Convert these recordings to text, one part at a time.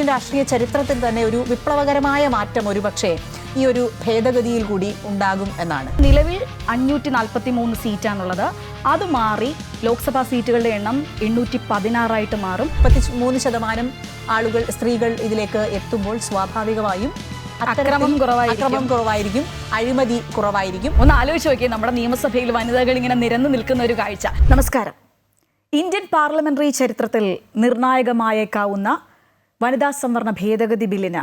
Indian രാഷ്ട്രീയ ചരിത്രത്തിൽ തന്നെ ഒരു വിപ്ലവകരമായ മാറ്റം ഒരുപക്ഷെ ഈ ഒരു ഭേദഗതിയിൽ കൂടി ഉണ്ടാകും എന്നാണ്. നിലവിൽ 543 സീറ്റാണുള്ളത്. അത് മാറി ലോക്സഭാ സീറ്റുകളുടെ എണ്ണം 816 മാറും. 33% ആളുകൾ സ്ത്രീകൾ ഇതിലേക്ക് എത്തുമ്പോൾ സ്വാഭാവികമായും അക്രമം കുറവായിരിക്കും, അഴിമതി കുറവായിരിക്കും. ഒന്ന് ആലോചിച്ച് നോക്കിയേ, നമ്മുടെ നിയമസഭയിൽ വനിതകൾ ഇങ്ങനെ നിരന്നു നിൽക്കുന്ന ഒരു കാഴ്ച. നമസ്കാരം. ഇന്ത്യൻ പാർലമെന്ററി ചരിത്രത്തിൽ നിർണായകമായേക്കാവുന്ന വനിതാ സംവരണ ഭേദഗതി ബില്ലിന്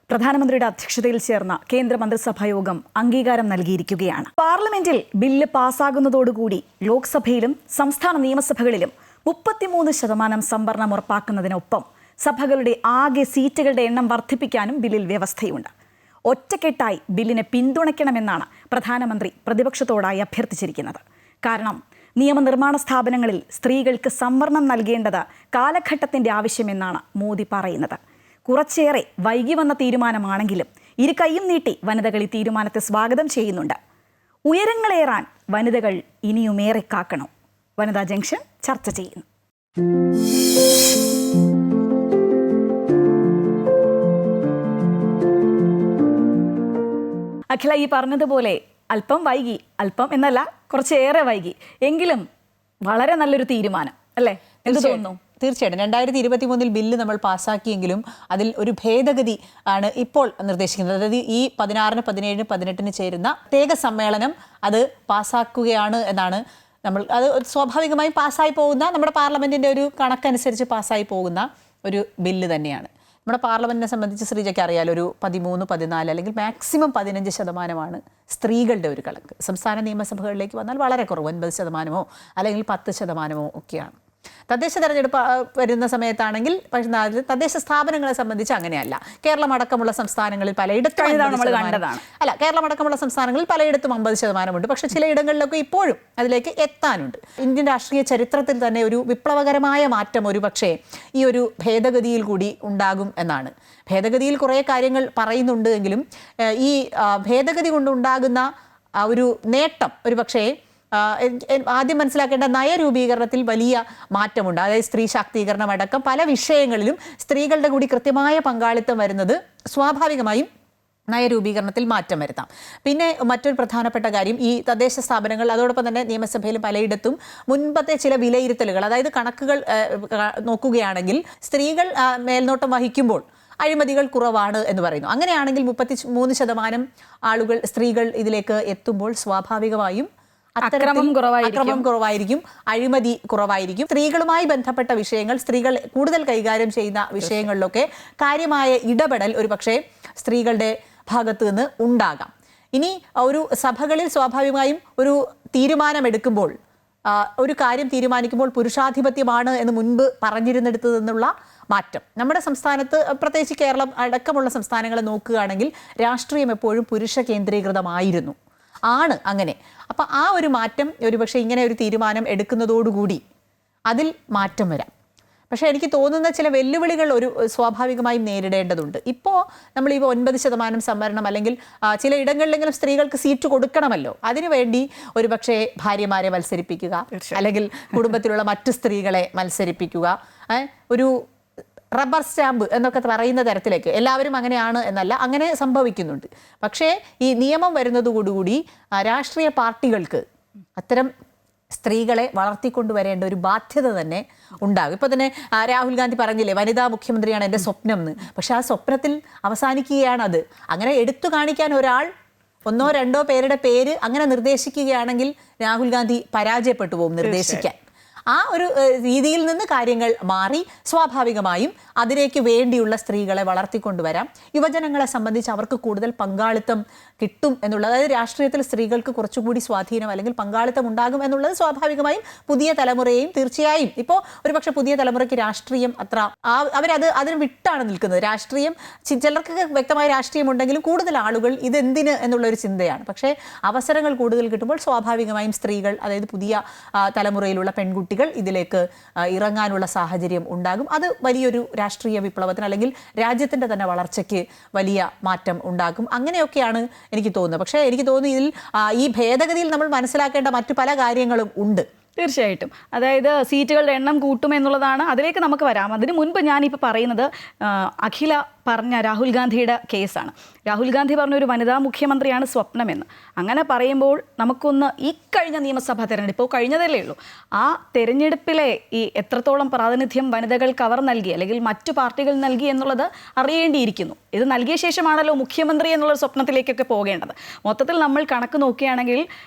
പ്രധാനമന്ത്രിയുടെ അധ്യക്ഷതയിൽ ചേർന്ന കേന്ദ്ര മന്ത്രിസഭാ യോഗം അംഗീകാരം നൽകിയിരിക്കുകയാണ്. പാർലമെന്റിൽ ബില്ല് പാസ്സാകുന്നതോടുകൂടി ലോക്സഭയിലും സംസ്ഥാന നിയമസഭകളിലും 33% സംവരണം ഉറപ്പാക്കുന്നതിനൊപ്പം സഭകളുടെ ആകെ സീറ്റുകളുടെ എണ്ണം വർദ്ധിപ്പിക്കാനും ബില്ലിൽ വ്യവസ്ഥയുണ്ട്. ഒറ്റക്കെട്ടായി ബില്ലിനെ പിന്തുണയ്ക്കണമെന്നാണ് പ്രധാനമന്ത്രി പ്രതിപക്ഷത്തോടായി അഭ്യർത്ഥിച്ചിരിക്കുന്നത്. കാരണം നിയമനിർമ്മാണ സ്ഥാപനങ്ങളിൽ സ്ത്രീകൾക്ക് സംവരണം നൽകേണ്ടത് കാലഘട്ടത്തിൻ്റെ ആവശ്യമെന്നാണ് മോദി പറയുന്നത്. കുറച്ചേറെ വൈകി വന്ന തീരുമാനമാണെങ്കിലും ഇരു കൈയും നീട്ടി വനിതകൾ ഈ തീരുമാനത്തെ സ്വാഗതം ചെയ്യുന്നുണ്ട്. ഉയരങ്ങളേറാൻ വനിതകൾ ഇനിയുമേറെ കാക്കണം. വനിതാ ജംഗ്ഷൻ ചർച്ച ചെയ്യുന്നു. അഖില, ഈ പറഞ്ഞതുപോലെ അല്പം വൈകി, അല്പം എന്നല്ല കുറച്ചേറെ വൈകി, എങ്കിലും വളരെ നല്ലൊരു തീരുമാനം അല്ലേ? എന്ത് തോന്നുന്നു? തീർച്ചയായിട്ടും 2023 ബില്ല് നമ്മൾ പാസ്സാക്കിയെങ്കിലും അതിൽ ഒരു ഭേദഗതി ആണ് ഇപ്പോൾ നിർദ്ദേശിക്കുന്നത്. അതായത് ഈ 16, 17, 18 ചേരുന്ന പ്രത്യേക സമ്മേളനം അത് പാസ്സാക്കുകയാണ് എന്നാണ്. അത് സ്വാഭാവികമായും പാസ്സായി പോകുന്ന, നമ്മുടെ പാർലമെന്റിന്റെ ഒരു കണക്കനുസരിച്ച് പാസ്സായി പോകുന്ന ഒരു ബില്ല് തന്നെയാണ്. നമ്മുടെ പാർലമെന്റിനെ സംബന്ധിച്ച് ശ്രീജയ്ക്ക് അറിയാലോ, ഒരു 13, 14 അല്ലെങ്കിൽ മാക്സിമം 15% സ്ത്രീകളുടെ ഒരു കണക്ക്. സംസ്ഥാന നിയമസഭകളിലേക്ക് വന്നാൽ വളരെ കുറവ്, 9% അല്ലെങ്കിൽ 10% ഒക്കെയാണ്. തദ്ദേശ തെരഞ്ഞെടുപ്പ് വരുന്ന സമയത്താണെങ്കിൽ പക്ഷേ തദ്ദേശ സ്ഥാപനങ്ങളെ സംബന്ധിച്ച് അങ്ങനെയല്ല. കേരളം അടക്കമുള്ള സംസ്ഥാനങ്ങളിൽ പലയിടത്തും കേരളമടക്കമുള്ള സംസ്ഥാനങ്ങളിൽ പലയിടത്തും 50% പക്ഷെ ചിലയിടങ്ങളിലൊക്കെ ഇപ്പോഴും അതിലേക്ക് എത്താനുണ്ട്. ഇന്ത്യൻ രാഷ്ട്രീയ ചരിത്രത്തിൽ തന്നെ ഒരു വിപ്ലവകരമായ മാറ്റം ഒരുപക്ഷെ ഈ ഒരു ഭേദഗതിയിൽ കൂടി ഉണ്ടാകും എന്നാണ്. ഭേദഗതിയിൽ കുറേ കാര്യങ്ങൾ പറയുന്നുണ്ട് എങ്കിലും ഈ ഭേദഗതി കൊണ്ടുണ്ടാകുന്ന ഒരു നേട്ടം ഒരുപക്ഷെ ആദ്യം മനസ്സിലാക്കേണ്ട നയരൂപീകരണത്തിൽ വലിയ മാറ്റമുണ്ട്. അതായത് സ്ത്രീ ശാക്തീകരണം അടക്കം പല വിഷയങ്ങളിലും സ്ത്രീകളുടെ കൂടി കൃത്യമായ പങ്കാളിത്തം വരുന്നത് സ്വാഭാവികമായും നയരൂപീകരണത്തിൽ മാറ്റം വരുത്താം. പിന്നെ മറ്റൊരു പ്രധാനപ്പെട്ട കാര്യം, ഈ തദ്ദേശ സ്ഥാപനങ്ങൾ അതോടൊപ്പം തന്നെ നിയമസഭയിലും പലയിടത്തും മുൻപത്തെ ചില വിലയിരുത്തലുകൾ, അതായത് കണക്കുകൾ നോക്കുകയാണെങ്കിൽ സ്ത്രീകൾ മേൽനോട്ടം വഹിക്കുമ്പോൾ അഴിമതികൾ കുറവാണ് എന്ന് പറയുന്നു. അങ്ങനെയാണെങ്കിൽ 33% ആളുകൾ സ്ത്രീകൾ ഇതിലേക്ക് എത്തുമ്പോൾ സ്വാഭാവികമായും അക്രമം കുറവായിരിക്കും, അഴിമതി കുറവായിരിക്കും. സ്ത്രീകളുമായി ബന്ധപ്പെട്ട വിഷയങ്ങൾ, സ്ത്രീകൾ കൂടുതൽ കൈകാര്യം ചെയ്യുന്ന വിഷയങ്ങളിലൊക്കെ കാര്യമായ ഇടപെടൽ ഒരുപക്ഷെ സ്ത്രീകളുടെ ഭാഗത്ത് നിന്ന് ഉണ്ടാകാം. ഇനി ഒരു സഭകളിൽ സ്വാഭാവികമായും ഒരു തീരുമാനമെടുക്കുമ്പോൾ, ഒരു കാര്യം തീരുമാനിക്കുമ്പോൾ പുരുഷാധിപത്യമാണ് എന്ന് മുൻപ് പറഞ്ഞിരുന്നിടത്തു നിന്നുള്ള മാറ്റം നമ്മുടെ സംസ്ഥാനത്ത്, പ്രത്യേകിച്ച് കേരളം അടക്കമുള്ള സംസ്ഥാനങ്ങളെ നോക്കുകയാണെങ്കിൽ രാഷ്ട്രീയം എപ്പോഴും പുരുഷ കേന്ദ്രീകൃതമായിരുന്നു ആണ് അങ്ങനെ. അപ്പം ആ ഒരു മാറ്റം ഒരുപക്ഷെ ഇങ്ങനെ ഒരു തീരുമാനം എടുക്കുന്നതോടുകൂടി അതിൽ മാറ്റം വരാം. പക്ഷേ എനിക്ക് തോന്നുന്ന ചില വെല്ലുവിളികൾ സ്വാഭാവികമായും നേരിടേണ്ടതുണ്ട്. ഇപ്പോൾ നമ്മൾ ഈ 9% സംവരണം അല്ലെങ്കിൽ ചില ഇടങ്ങളിലെങ്കിലും സ്ത്രീകൾക്ക് സീറ്റ് കൊടുക്കണമല്ലോ, അതിനുവേണ്ടി ഒരുപക്ഷെ ഭാര്യമാരെ മത്സരിപ്പിക്കുക, അല്ലെങ്കിൽ കുടുംബത്തിലുള്ള മറ്റു സ്ത്രീകളെ മത്സരിപ്പിക്കുക, ഒരു റബ്ബർ സ്റ്റാമ്പ് എന്നൊക്കെ പറയുന്ന തരത്തിലേക്ക്. എല്ലാവരും അങ്ങനെയാണ് എന്നല്ല, അങ്ങനെ സംഭവിക്കുന്നുണ്ട്. പക്ഷേ ഈ നിയമം വരുന്നതോടുകൂടി രാഷ്ട്രീയ പാർട്ടികൾക്ക് അത്തരം സ്ത്രീകളെ വളർത്തിക്കൊണ്ടുവരേണ്ട ഒരു ബാധ്യത തന്നെ ഉണ്ടാകും. ഇപ്പോൾ തന്നെ രാഹുൽ ഗാന്ധി പറഞ്ഞില്ലേ, വനിതാ മുഖ്യമന്ത്രിയാണ് എൻ്റെ സ്വപ്നം എന്ന്. പക്ഷെ ആ സ്വപ്നത്തിൽ അവസാനിക്കുകയാണത്. അങ്ങനെ എടുത്തു കാണിക്കാൻ ഒരാൾ 1, 2 പേരുടെ പേര് അങ്ങനെ നിർദ്ദേശിക്കുകയാണെങ്കിൽ രാഹുൽ ഗാന്ധി പരാജയപ്പെട്ടു പോകും നിർദ്ദേശിക്കാൻ. ആ ഒരു രീതിയിൽ നിന്ന് കാര്യങ്ങൾ മാറി സ്വാഭാവികമായും അതിലേക്ക് വേണ്ടിയുള്ള സ്ത്രീകളെ വളർത്തിക്കൊണ്ടുവരാം. യുവജനങ്ങളെ സംബന്ധിച്ച് അവർക്ക് കൂടുതൽ പങ്കാളിത്തം കിട്ടും എന്നുള്ളത്, അതായത് രാഷ്ട്രീയത്തിൽ സ്ത്രീകൾക്ക് കുറച്ചുകൂടി സ്വാധീനം അല്ലെങ്കിൽ പങ്കാളിത്തം ഉണ്ടാകും എന്നുള്ളത് സ്വാഭാവികമായും പുതിയ തലമുറയെയും തീർച്ചയായും ഇപ്പോൾ ഒരുപക്ഷെ പുതിയ തലമുറയ്ക്ക് രാഷ്ട്രീയം അത്ര അതിന് വിട്ടാണ് നിൽക്കുന്നത്. രാഷ്ട്രീയം ചിലർക്ക് വ്യക്തമായ രാഷ്ട്രീയം ഉണ്ടെങ്കിലും കൂടുതൽ ആളുകൾ ഇതെന്തിന് എന്നുള്ളൊരു ചിന്തയാണ്. പക്ഷേ അവസരങ്ങൾ കൂടുതൽ കിട്ടുമ്പോൾ സ്വാഭാവികമായും സ്ത്രീകൾ, അതായത് പുതിയ തലമുറയിലുള്ള പെൺകുട്ടികൾ ഇതിലേക്ക് ഇറങ്ങാനുള്ള സാഹചര്യം ഉണ്ടാകും. അത് വലിയൊരു രാഷ്ട്രീയ വിപ്ലവത്തിന് അല്ലെങ്കിൽ രാജ്യത്തിൻ്റെ തന്നെ വളർച്ചയ്ക്ക് വലിയ മാറ്റം ഉണ്ടാക്കും. അങ്ങനെയൊക്കെയാണ് എനിക്ക് തോന്നുന്നത്. പക്ഷേ എനിക്ക് തോന്നുന്നു ഇതിൽ ഈ ഭേദഗതിയിൽ നമ്മൾ മനസ്സിലാക്കേണ്ട മറ്റു പല കാര്യങ്ങളും ഉണ്ട്. തീർച്ചയായിട്ടും. അതായത് സീറ്റുകളുടെ എണ്ണം കൂട്ടുമെന്നുള്ളതാണ്. അതിലേക്ക് നമുക്ക് വരാം. അതിന് മുൻപ് ഞാനിപ്പോൾ പറയുന്നത് അഖില പറഞ്ഞ രാഹുൽ ഗാന്ധിയുടെ കേസാണ്. രാഹുൽ ഗാന്ധി പറഞ്ഞ ഒരു വനിതാ മുഖ്യമന്ത്രിയാണ് സ്വപ്നമെന്ന്. അങ്ങനെ പറയുമ്പോൾ നമുക്കൊന്ന് ഈ കഴിഞ്ഞ നിയമസഭാ തെരഞ്ഞെടുപ്പ് ഇപ്പോൾ കഴിഞ്ഞതല്ലേ ഉള്ളൂ, ആ തെരഞ്ഞെടുപ്പിലെ ഈ എത്രത്തോളം പ്രാതിനിധ്യം വനിതകൾക്ക് അവർ നൽകി അല്ലെങ്കിൽ മറ്റു പാർട്ടികൾ നൽകി എന്നുള്ളത് അറിയേണ്ടിയിരിക്കുന്നു. ഇത് നൽകിയ ശേഷമാണല്ലോ മുഖ്യമന്ത്രി എന്നുള്ള സ്വപ്നത്തിലേക്കൊക്കെ പോകേണ്ടത്. മൊത്തത്തിൽ നമ്മൾ കണക്ക് നോക്കുകയാണെങ്കിൽ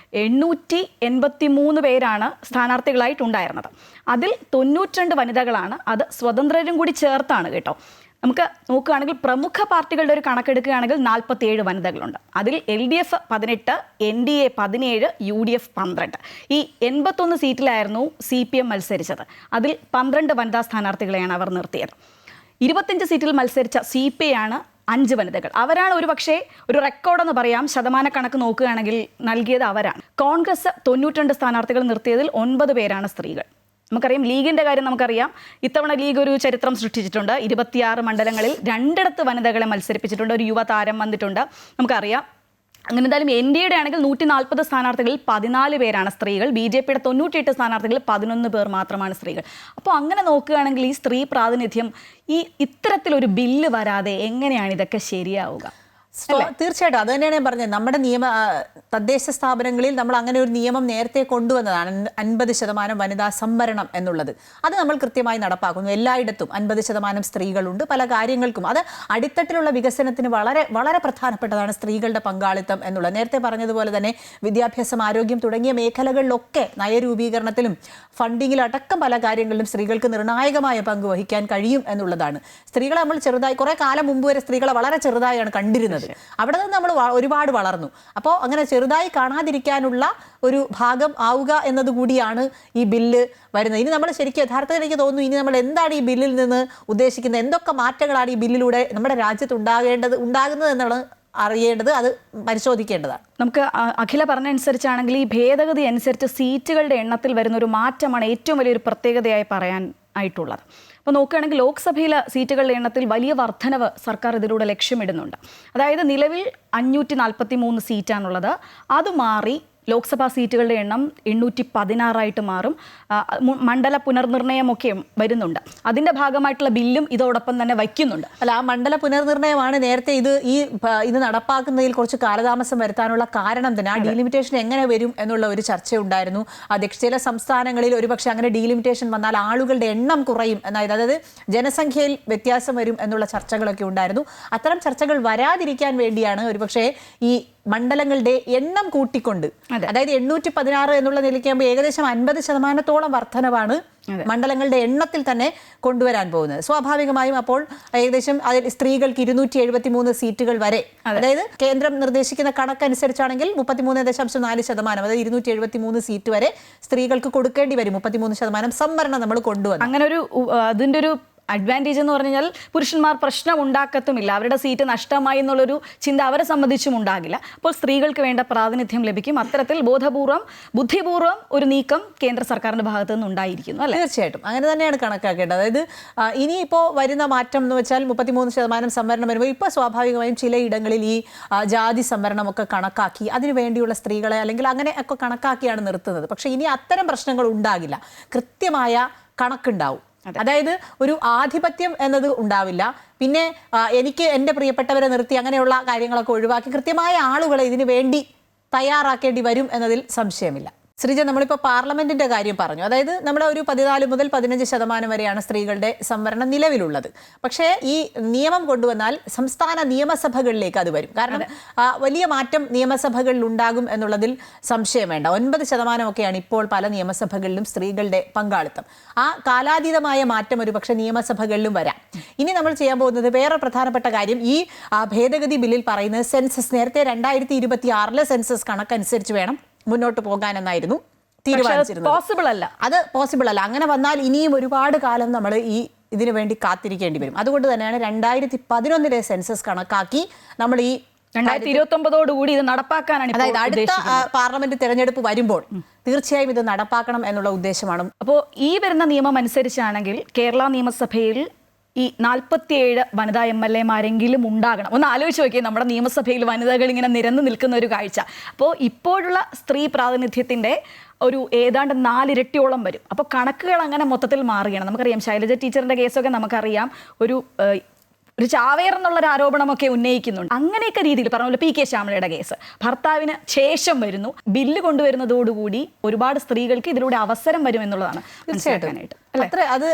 883 പേരാണ് സ്ഥാനാർത്ഥികളായിട്ടുണ്ടായിരുന്നത്. അതിൽ 92 വനിതകളാണ്. അത് സ്വതന്ത്രരും കൂടി ചേർത്താണ് കേട്ടോ. നമുക്ക് നോക്കുകയാണെങ്കിൽ പ്രമുഖ പാർട്ടികളുടെ ഒരു കണക്കെടുക്കുകയാണെങ്കിൽ 47 വനിതകളുണ്ട്. അതിൽ LDF 18, NDA 17, UDF 12. ഈ 81 സീറ്റിലായിരുന്നു CPM മത്സരിച്ചത്. അതിൽ 12 വനിതാ സ്ഥാനാർത്ഥികളെയാണ് അവർ നിർത്തിയത്. 25 സീറ്റിൽ മത്സരിച്ച CPI ആണ് 5 വനിതകൾ. അവരാണ് ഒരുപക്ഷെ ഒരു റെക്കോർഡെന്ന് പറയാം. ശതമാന കണക്ക് നോക്കുകയാണെങ്കിൽ നൽകിയത് അവരാണ്. കോൺഗ്രസ് 92 സ്ഥാനാർത്ഥികൾ നിർത്തിയതിൽ 9 പേരാണ് സ്ത്രീകൾ. നമുക്കറിയാം ലീഗിൻ്റെ കാര്യം നമുക്കറിയാം. ഇത്തവണ ലീഗ് ഒരു ചരിത്രം സൃഷ്ടിച്ചിട്ടുണ്ട്. 26 മണ്ഡലങ്ങളിൽ 2 വനിതകളെ മത്സരിപ്പിച്ചിട്ടുണ്ട്. ഒരു യുവതാരം വന്നിട്ടുണ്ട്, നമുക്കറിയാം. അങ്ങനെ എന്തായാലും NDAയുടെ ആണെങ്കിൽ 140 സ്ഥാനാർത്ഥികളിൽ 14 പേരാണ് സ്ത്രീകൾ. BJPയുടെ 98 സ്ഥാനാർത്ഥികളിൽ 11 പേർ മാത്രമാണ് സ്ത്രീകൾ. അപ്പോൾ അങ്ങനെ നോക്കുകയാണെങ്കിൽ ഈ സ്ത്രീ പ്രാതിനിധ്യം ഇത്തരത്തിലൊരു ബില്ല് വരാതെ എങ്ങനെയാണ് ഇതൊക്കെ ശരിയാവുക? തീർച്ചയായിട്ടും അത് തന്നെയാണ് ഞാൻ പറഞ്ഞത്. നമ്മുടെ തദ്ദേശ സ്ഥാപനങ്ങളിൽ നമ്മൾ അങ്ങനെ ഒരു നിയമം നേരത്തെ കൊണ്ടുവന്നതാണ്, 50% വനിതാ സംവരണം എന്നുള്ളത്. അത് നമ്മൾ കൃത്യമായി നടപ്പാക്കുന്നു. എല്ലായിടത്തും 50% സ്ത്രീകളുണ്ട് പല കാര്യങ്ങൾക്കും. അത് അടിത്തട്ടിലുള്ള വികസനത്തിന് വളരെ വളരെ പ്രധാനപ്പെട്ടതാണ് സ്ത്രീകളുടെ പങ്കാളിത്തം എന്നുള്ളത്. നേരത്തെ പറഞ്ഞതുപോലെ തന്നെ വിദ്യാഭ്യാസം, ആരോഗ്യം തുടങ്ങിയ മേഖലകളിലൊക്കെ നയരൂപീകരണത്തിലും ഫണ്ടിങ്ങിലും അടക്കം പല കാര്യങ്ങളിലും സ്ത്രീകൾക്ക് നിർണായകമായ പങ്ക് വഹിക്കാൻ കഴിയും എന്നുള്ളതാണ്. സ്ത്രീകളെ നമ്മൾ ചെറുതായി കുറേ കാലം മുമ്പ് വരെ സ്ത്രീകളെ വളരെ ചെറുതായാണ് കണ്ടിരുന്നത്. അവിടെ നിന്ന് നമ്മൾ ഒരുപാട് വളർന്നു. അപ്പോൾ അങ്ങനെ ചെറുതായി കാണാതിരിക്കാനുള്ള ഒരു ഭാഗം ആവുക എന്നതുകൂടിയാണ് ഈ ബില്ല് വരുന്നത്. ഇനി നമ്മൾ ശരിക്കും യഥാർത്ഥത്തിൽ എനിക്ക് തോന്നുന്നു ഇനി നമ്മൾ എന്താണ് ഈ ബില്ലിൽ നിന്ന് ഉദ്ദേശിക്കുന്നത്, എന്തൊക്കെ മാറ്റങ്ങളാണ് ഈ ബില്ലിലൂടെ നമ്മുടെ രാജ്യത്ത് ഉണ്ടാകുന്നത് എന്നുള്ളത് അറിയേണ്ടത്, അത് പരിശോധിക്കേണ്ടതാണ്. നമുക്ക് അഖില പറഞ്ഞ അനുസരിച്ചാണെങ്കിൽ ഈ ഭേദഗതി അനുസരിച്ച് സീറ്റുകളുടെ എണ്ണത്തിൽ വരുന്ന ഒരു മാറ്റമാണ് ഏറ്റവും വലിയൊരു പ്രത്യേകതയായി പറയാൻ ആയിട്ടുള്ളത്. അപ്പോൾ നോക്കുകയാണെങ്കിൽ ലോക്സഭയിലെ സീറ്റുകളുടെ എണ്ണത്തിൽ വലിയ വർധനവ് സർക്കാർ ഇതിലൂടെ ലക്ഷ്യമിടുന്നുണ്ട്. അതായത് നിലവിൽ 543 സീറ്റാണുള്ളത്. അത് മാറി ലോക്സഭാ സീറ്റുകളുടെ എണ്ണം 816 മാറും. മണ്ഡല പുനർനിർണയമൊക്കെ വരുന്നുണ്ട്. അതിൻ്റെ ഭാഗമായിട്ടുള്ള ബില്ലും ഇതോടൊപ്പം തന്നെ വയ്ക്കുന്നുണ്ട്. അല്ല, ആ മണ്ഡല പുനർനിർണയമാണ് നേരത്തെ ഇത് നടപ്പാക്കുന്നതിൽ കുറച്ച് കാലതാമസം വരുത്താനുള്ള കാരണം തന്നെ. ആ ഡീലിമിറ്റേഷൻ എങ്ങനെ വരും എന്നുള്ള ഒരു ചർച്ചയുണ്ടായിരുന്നു. ചില സംസ്ഥാനങ്ങളിൽ ഒരുപക്ഷെ അങ്ങനെ ഡീലിമിറ്റേഷൻ വന്നാൽ ആളുകളുടെ എണ്ണം കുറയും അതായത് ജനസംഖ്യയിൽ വ്യത്യാസം വരും എന്നുള്ള ചർച്ചകളൊക്കെ ഉണ്ടായിരുന്നു. അത്തരം ചർച്ചകൾ വരാതിരിക്കാൻ വേണ്ടിയാണ് ഒരുപക്ഷെ ഈ മണ്ഡലങ്ങളുടെ എണ്ണം കൂട്ടിക്കൊണ്ട്, അതായത് 816 എന്നുള്ള നിലയ്ക്കാകുമ്പോൾ ഏകദേശം 50%-ഓളം വർധനവാണ് മണ്ഡലങ്ങളുടെ എണ്ണത്തിൽ തന്നെ കൊണ്ടുവരാൻ പോകുന്നത്. സ്വാഭാവികമായും അപ്പോൾ ഏകദേശം അതിൽ സ്ത്രീകൾക്ക് 273 സീറ്റുകൾ വരെ, അതായത് കേന്ദ്രം നിർദ്ദേശിക്കുന്ന കണക്കനുസരിച്ചാണെങ്കിൽ 33.4%, അതായത് 273 സീറ്റ് വരെ സ്ത്രീകൾക്ക് കൊടുക്കേണ്ടി വരും. 33% സംവരണം നമ്മൾ കൊണ്ടുവന്നു. അങ്ങനെ ഒരു അതിൻ്റെ ഒരു അഡ്വാൻറ്റേജ് എന്ന് പറഞ്ഞാൽ പുരുഷന്മാർ പ്രശ്നം ഉണ്ടാക്കത്തുമില്ല. അവരുടെ സീറ്റ് നഷ്ടമായി എന്നുള്ളൊരു ചിന്ത അവരെ സംബന്ധിച്ചും ഉണ്ടാകില്ല. അപ്പോൾ സ്ത്രീകൾക്ക് വേണ്ട പ്രാതിനിധ്യം ലഭിക്കും. അത്തരത്തിൽ ബുദ്ധിപൂർവ്വം ഒരു നീക്കം കേന്ദ്ര സർക്കാരിൻ്റെ ഭാഗത്തു നിന്ന് ഉണ്ടായിരിക്കുന്നു അല്ലേ? തീർച്ചയായിട്ടും അങ്ങനെ തന്നെയാണ് കണക്കാക്കേണ്ടത്. അതായത് ഇനിയിപ്പോൾ വരുന്ന മാറ്റം എന്ന് വെച്ചാൽ 33% സംവരണം വരുമ്പോൾ ഇപ്പോൾ സ്വാഭാവികമായും ചിലയിടങ്ങളിൽ ഈ ജാതി സംവരണമൊക്കെ കണക്കാക്കി അതിനു വേണ്ടിയുള്ള സ്ത്രീകളെ അല്ലെങ്കിൽ അങ്ങനെ ഒക്കെ കണക്കാക്കിയാണ് നിർത്തുന്നത്. പക്ഷേ ഇനി അത്തരം പ്രശ്നങ്ങൾ ഉണ്ടാകില്ല. കൃത്യമായ കണക്കുണ്ടാവും. അതായത് ഒരു ആധിപത്യം എന്നത് ഉണ്ടാവില്ല. പിന്നെ എനിക്ക് എൻ്റെ പ്രിയപ്പെട്ടവരെ നിർത്തി അങ്ങനെയുള്ള കാര്യങ്ങളൊക്കെ ഒഴിവാക്കി കൃത്യമായ ആളുകളെ ഇതിനു വേണ്ടി തയ്യാറാക്കേണ്ടി വരും എന്നതിൽ സംശയമില്ല. ശ്രീജ, നമ്മളിപ്പോൾ പാർലമെന്റിന്റെ കാര്യം പറഞ്ഞു. അതായത് നമ്മുടെ ഒരു 14 മുതൽ 15% വരെയാണ് സ്ത്രീകളുടെ സംവരണം നിലവിലുള്ളത്. പക്ഷേ ഈ നിയമം കൊണ്ടുവന്നാൽ സംസ്ഥാന നിയമസഭകളിലേക്ക് അത് വരും. കാരണം വലിയ മാറ്റം നിയമസഭകളിൽ ഉണ്ടാകും എന്നുള്ളതിൽ സംശയം വേണ്ട. 9% ഇപ്പോൾ പല നിയമസഭകളിലും സ്ത്രീകളുടെ പങ്കാളിത്തം. ആ കാലാതീതമായ മാറ്റം ഒരു പക്ഷേ നിയമസഭകളിലും വരാം. ഇനി നമ്മൾ ചെയ്യാൻ പോകുന്നത് വേറെ പ്രധാനപ്പെട്ട കാര്യം, ഈ ഭേദഗതി ബില്ലിൽ പറയുന്നത് സെൻസസ്, നേരത്തെ 2026 സെൻസസ് കണക്കനുസരിച്ച് വേണം മുന്നോട്ട് പോകാനെന്നായിരുന്നു തീരുമാനിച്ചിരുന്നത്. അത് പോസിബിൾ അല്ല. അങ്ങനെ വന്നാൽ ഇനിയും ഒരുപാട് കാലം നമ്മൾ ഇതിനു വേണ്ടി കാത്തിരിക്കേണ്ടി വരും. അതുകൊണ്ട് തന്നെയാണ് 2011 സെൻസസ് കണക്കാക്കി നമ്മൾ ഈ 2029 ഇത് നടപ്പാക്കാനാണ്. അതായത് അടുത്ത പാർലമെന്റ് തെരഞ്ഞെടുപ്പ് വരുമ്പോൾ തീർച്ചയായും ഇത് നടപ്പാക്കണം എന്നുള്ള ഉദ്ദേശമാണ്. അപ്പോൾ ഈ വരുന്ന നിയമം അനുസരിച്ചാണെങ്കിൽ കേരള നിയമസഭയിൽ ഈ 47 വനിതാ MLA-മാരെങ്കിലും ഉണ്ടാകണം. ഒന്ന് ആലോചിച്ച് നോക്കിയേ, നമ്മുടെ നിയമസഭയിൽ വനിതകൾ ഇങ്ങനെ നിരന്നു നിൽക്കുന്ന ഒരു കാഴ്ച. അപ്പോൾ ഇപ്പോഴുള്ള സ്ത്രീ പ്രാതിനിധ്യത്തിൻ്റെ ഒരു ഏതാണ്ട് 4 ഇരട്ടിയോളം വരും. അപ്പോൾ കണക്കുകൾ അങ്ങനെ മൊത്തത്തിൽ മാറുകയാണ്. നമുക്കറിയാം ശൈലജ ടീച്ചറിൻ്റെ കേസൊക്കെ നമുക്കറിയാം, ഒരു ചാവേർ എന്നുള്ളൊരു ആരോപണമൊക്കെ ഉന്നയിക്കുന്നുണ്ട്. അങ്ങനെയൊക്കെ രീതിയിൽ പറഞ്ഞ പോലെ PK ശ്യാമളയുടെ കേസ് ഭർത്താവിന് ശേഷം വരുന്നു. ബില്ല് കൊണ്ടുവരുന്നതോടുകൂടി ഒരുപാട് സ്ത്രീകൾക്ക് ഇതിലൂടെ അവസരം വരും എന്നുള്ളതാണ് മനസ്സിലാക്കാനായിട്ട്. അത്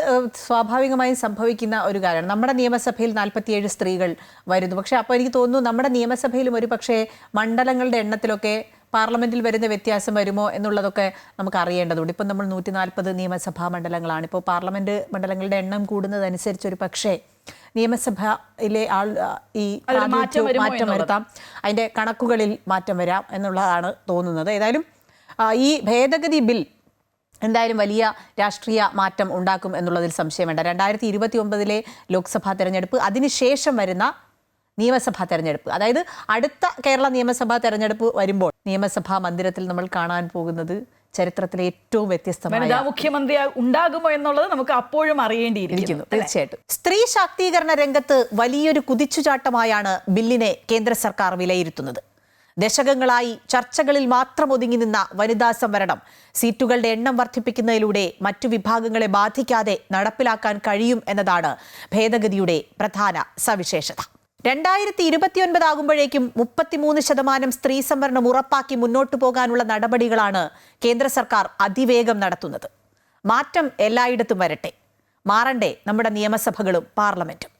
സ്വാഭാവികമായും സംഭവിക്കുന്ന ഒരു കാര്യമാണ്. നമ്മുടെ നിയമസഭയിൽ 47 സ്ത്രീകൾ വരുന്നു. പക്ഷെ അപ്പോൾ എനിക്ക് തോന്നുന്നു നമ്മുടെ നിയമസഭയിലും ഒരു പക്ഷേ മണ്ഡലങ്ങളുടെ എണ്ണത്തിലൊക്കെ പാർലമെന്റിൽ വരുന്ന വ്യത്യാസം വരുമോ എന്നുള്ളതൊക്കെ നമുക്ക് അറിയേണ്ടതുണ്ട്. ഇപ്പം നമ്മൾ 140 നിയമസഭാ മണ്ഡലങ്ങളാണ്. ഇപ്പോൾ പാർലമെന്റ് മണ്ഡലങ്ങളുടെ എണ്ണം കൂടുന്നതനുസരിച്ച് ഒരു പക്ഷേ നിയമസഭയിലെ മാറ്റം വരുത്താം, അതിൻ്റെ കണക്കുകളിൽ മാറ്റം വരാം എന്നുള്ളതാണ് തോന്നുന്നത്. ഏതായാലും ഈ ഭേദഗതി ബിൽ എന്തായാലും വലിയ രാഷ്ട്രീയ മാറ്റം ഉണ്ടാക്കും എന്നുള്ളതിൽ സംശയം വേണ്ട. 2029 ലോക്സഭാ തെരഞ്ഞെടുപ്പ്, അതിനുശേഷം വരുന്ന നിയമസഭാ തെരഞ്ഞെടുപ്പ്, അതായത് അടുത്ത കേരള നിയമസഭാ തെരഞ്ഞെടുപ്പ് വരുമ്പോൾ നിയമസഭാ മന്ദിരത്തിൽ നമ്മൾ കാണാൻ പോകുന്നത് ചരിത്രത്തിലെ ഏറ്റവും വ്യത്യസ്തമായ മുഖ്യമന്ത്രി ഉണ്ടാകുമോ എന്നുള്ളത് നമുക്ക് അപ്പോഴും അറിയേണ്ടിയിരിക്കുന്നു. തീർച്ചയായിട്ടും സ്ത്രീ ശാക്തീകരണ രംഗത്ത് വലിയൊരു കുതിച്ചുചാട്ടമായാണ് ബില്ലിനെ കേന്ദ്ര സർക്കാർ വിലയിരുത്തുന്നത്. ദശകങ്ങളായി ചർച്ചകളിൽ മാത്രം ഒതുങ്ങി നിന്ന വനിതാ സംവരണം സീറ്റുകളുടെ എണ്ണം വർദ്ധിപ്പിക്കുന്നതിലൂടെ മറ്റു വിഭാഗങ്ങളെ ബാധിക്കാതെ നടപ്പിലാക്കാൻ കഴിയും എന്നതാണ് ഭേദഗതിയുടെ പ്രധാന സവിശേഷത. 2029 ആകുമ്പോഴേക്കും 33% സ്ത്രീ സംവരണം ഉറപ്പാക്കി മുന്നോട്ടു പോകാനുള്ള നടപടികളാണ് കേന്ദ്ര സർക്കാർ അതിവേഗം നടത്തുന്നത്. മാറ്റം എല്ലായിടത്തും വരട്ടെ, മാറണ്ടേ നമ്മുടെ നിയമസഭകളും പാർലമെന്റും.